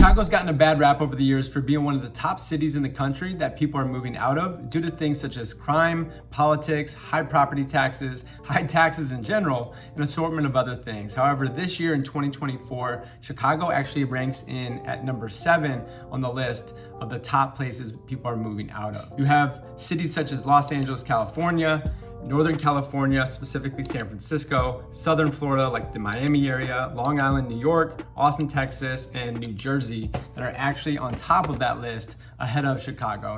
Chicago's gotten a bad rap over the years for being one of the top cities in the country that people are moving out of due to things such as crime, politics, high property taxes, high taxes in general, and an assortment of other things. However, this year in 2024, Chicago actually ranks in at number 7 on the list of the top places people are moving out of. You have cities such as Los Angeles, California, Northern California, specifically San Francisco, Southern Florida, like the Miami area, Long Island, New York, Austin, Texas, and New Jersey that are actually on top of that list ahead of Chicago.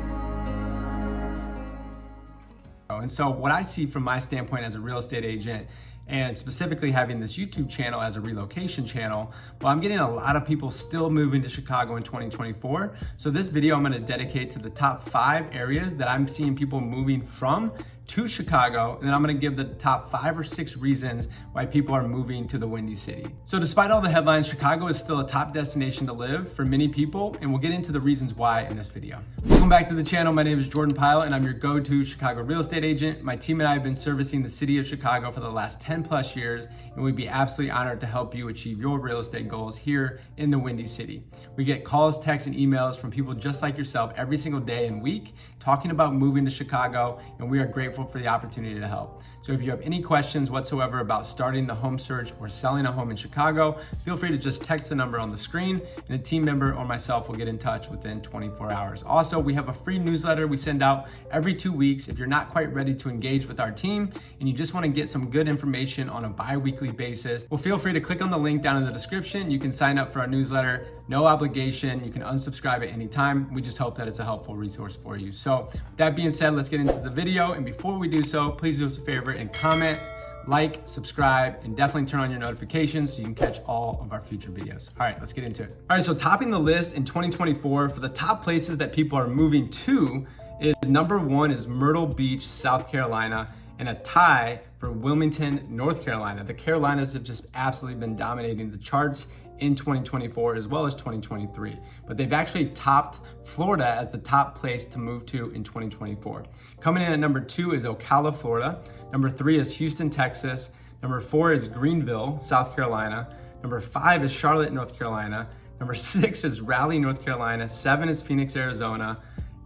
And so what I see from my standpoint as a real estate agent, and specifically having this YouTube channel as a relocation channel, well, I'm getting a lot of people still moving to Chicago in 2024. So this video I'm gonna dedicate to the top 5 areas that I'm seeing people moving from to Chicago, and then I'm gonna give the top 5 or 6 reasons why people are moving to the Windy City. So despite all the headlines, Chicago is still a top destination to live for many people, and we'll get into the reasons why in this video. Welcome back to the channel. My name is Jordan Pilot, and I'm your go-to Chicago real estate agent. My team and I have been servicing the city of Chicago for the last 10 plus years, and we'd be absolutely honored to help you achieve your real estate goals here in the Windy City. We get calls, texts, and emails from people just like yourself every single day and week talking about moving to Chicago, and we are grateful for the opportunity to help. So if you have any questions whatsoever about starting the home search or selling a home in Chicago, feel free to just text the number on the screen, and a team member or myself will get in touch within 24 hours. Also, we have a free newsletter we send out every 2 weeks. If you're not quite ready to engage with our team and you just want to get some good information on a bi-weekly basis, well, feel free to click on the link down in the description. You can sign up for our newsletter, no obligation. You can unsubscribe at any time. We just hope that it's a helpful resource for you. So that being said, let's get into the video. And before we do so, please do us a favor and comment, like, subscribe, and definitely turn on your notifications so you can catch all of our future videos. All right, let's get into it. All right, so topping the list in 2024 for the top places that people are moving to is number 1 is Myrtle Beach, South Carolina, and a tie for Wilmington, North Carolina. The Carolinas have just absolutely been dominating the charts in 2024 as well as 2023, but they've actually topped Florida as the top place to move to in 2024. Coming in at number 2 is Ocala, Florida. Number 3 is Houston, Texas. Number 4 is Greenville, South Carolina. Number 5 is Charlotte, North Carolina. Number 6 is Raleigh, North Carolina. 7 is Phoenix, Arizona.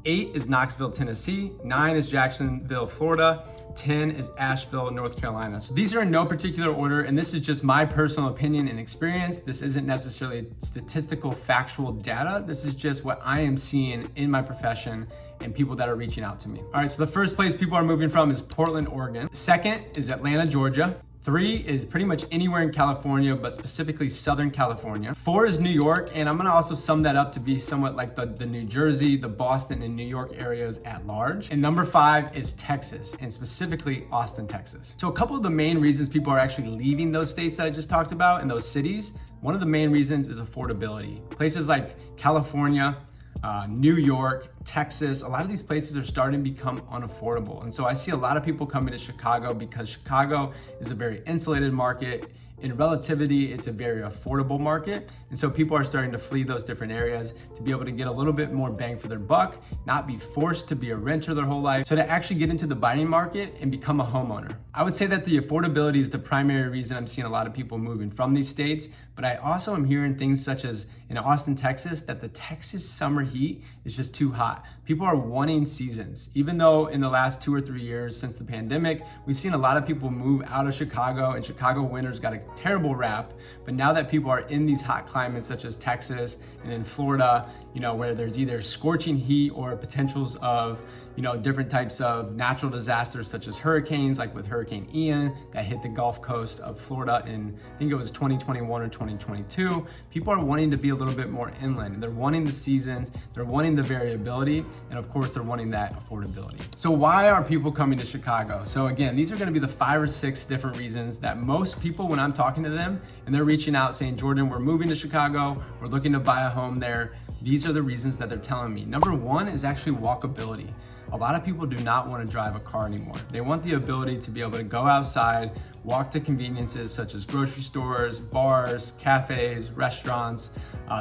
8 is Knoxville, Tennessee. 9 is Jacksonville, Florida. 10 is Asheville, North Carolina. So these are in no particular order, and this is just my personal opinion and experience. This isn't necessarily statistical, factual data. This is just what I am seeing in my profession and people that are reaching out to me. All right, so the first place people are moving from is Portland, Oregon. Second is Atlanta, Georgia. 3 is pretty much anywhere in California, but specifically Southern California. 4 is New York, and I'm gonna also sum that up to be somewhat like the New Jersey, the Boston, and New York areas at large. And number 5 is Texas, and specifically Austin, Texas. So a couple of the main reasons people are actually leaving those states that I just talked about and those cities, one of the main reasons is affordability. Places like California, New York, Texas, a lot of these places are starting to become unaffordable. And so I see a lot of people coming to Chicago because Chicago is a very insulated market. In relativity, it's a very affordable market. And so people are starting to flee those different areas to be able to get a little bit more bang for their buck, not be forced to be a renter their whole life. So to actually get into the buying market and become a homeowner. I would say that the affordability is the primary reason I'm seeing a lot of people moving from these states, but I also am hearing things such as in Austin, Texas, that the Texas summer heat is just too hot. People are wanting seasons. Even though in the last 2 or 3 years since the pandemic, we've seen a lot of people move out of Chicago, and Chicago winters got a terrible rap. But now that people are in these hot climates such as Texas and in Florida, where there's either scorching heat or potentials of, different types of natural disasters such as hurricanes, like with Hurricane Ian that hit the Gulf Coast of Florida in, I think it was 2021 or 2022. People are wanting to be a little bit more inland, and they're wanting the seasons, they're wanting the variability, and of course they're wanting that affordability. So why are people coming to Chicago? So again, these are gonna be the 5 or 6 different reasons that most people, when I'm talking to them and they're reaching out saying, Jordan, we're moving to Chicago, we're looking to buy a home there, these are the reasons that they're telling me. Number 1 is actually walkability. A lot of people do not want to drive a car anymore. They want the ability to be able to go outside, walk to conveniences such as grocery stores, bars, cafes, restaurants,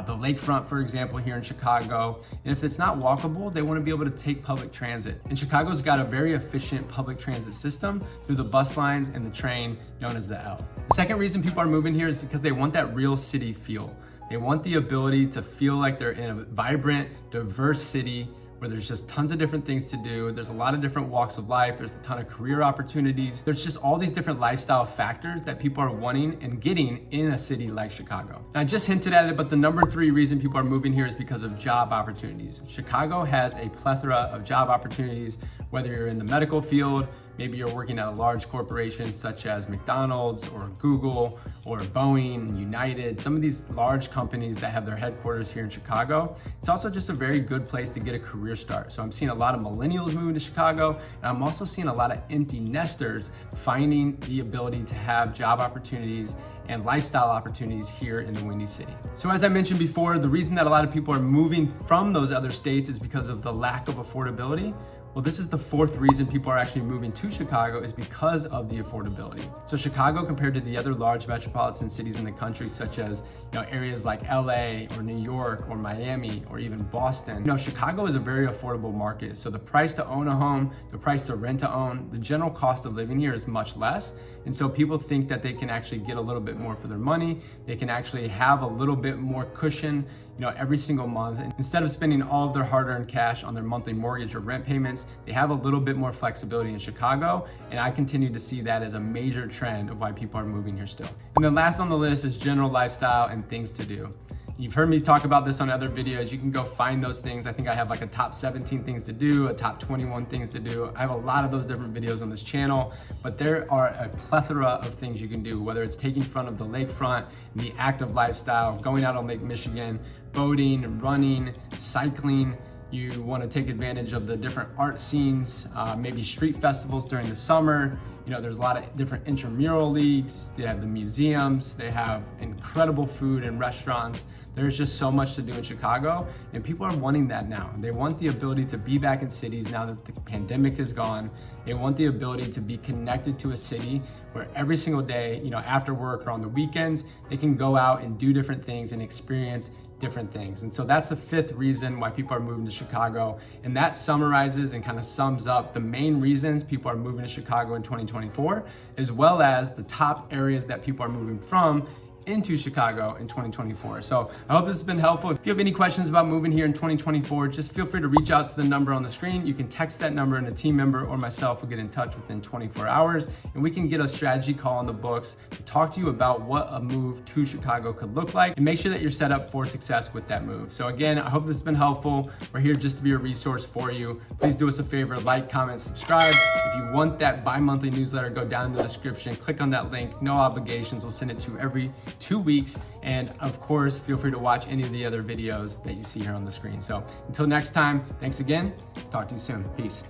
the lakefront, for example, here in Chicago. And if it's not walkable, they want to be able to take public transit. And Chicago's got a very efficient public transit system through the bus lines and the train known as the L. The second reason people are moving here is because they want that real city feel. They want the ability to feel like they're in a vibrant, diverse city where there's just tons of different things to do. There's a lot of different walks of life. There's a ton of career opportunities. There's just all these different lifestyle factors that people are wanting and getting in a city like Chicago. And I just hinted at it, but the number 3 reason people are moving here is because of job opportunities. Chicago has a plethora of job opportunities, whether you're in the medical field, maybe you're working at a large corporation such as McDonald's or Google or Boeing, United, some of these large companies that have their headquarters here in Chicago. It's also just a very good place to get a career start. So I'm seeing a lot of millennials moving to Chicago, and I'm also seeing a lot of empty nesters finding the ability to have job opportunities and lifestyle opportunities here in the Windy City. So as I mentioned before, the reason that a lot of people are moving from those other states is because of the lack of affordability. Well, this is the 4th reason people are actually moving to Chicago, is because of the affordability. So Chicago, compared to the other large metropolitan cities in the country, such as areas like LA or New York or Miami or even Boston, Chicago is a very affordable market. So the price to own a home, the price to rent to own, the general cost of living here is much less. And so people think that they can actually get a little bit more for their money. They can actually have a little bit more cushion every single month. Instead of spending all of their hard-earned cash on their monthly mortgage or rent payments, they have a little bit more flexibility in Chicago. And I continue to see that as a major trend of why people are moving here still. And then last on the list is general lifestyle and things to do. You've heard me talk about this on other videos. You can go find those things. I think I have like a top 17 things to do, a top 21 things to do. I have a lot of those different videos on this channel, but there are a plethora of things you can do, whether it's taking front of the lakefront, the active lifestyle, going out on Lake Michigan, boating, running, cycling. You want to take advantage of the different art scenes, maybe street festivals during the summer. There's a lot of different intramural leagues. They have the museums. They have incredible food and restaurants. There's just so much to do in Chicago, and people are wanting that now. They want the ability to be back in cities now that the pandemic is gone. They want the ability to be connected to a city where every single day, after work or on the weekends, they can go out and do different things and experience different things. And so that's the 5th reason why people are moving to Chicago. And that summarizes and kind of sums up the main reasons people are moving to Chicago in 2024, as well as the top areas that people are moving from into Chicago in 2024. So I hope this has been helpful. If you have any questions about moving here in 2024, just feel free to reach out to the number on the screen. You can text that number and a team member or myself will get in touch within 24 hours, and we can get a strategy call on the books to talk to you about what a move to Chicago could look like and make sure that you're set up for success with that move. So again, I hope this has been helpful. We're here just to be a resource for you. Please do us a favor, like, comment, subscribe. If you want that bi-monthly newsletter, go down in the description, click on that link, no obligations. We'll send it to you every 2 weeks. And of course, feel free to watch any of the other videos that you see here on the screen. So until next time, thanks again. Talk to you soon. Peace.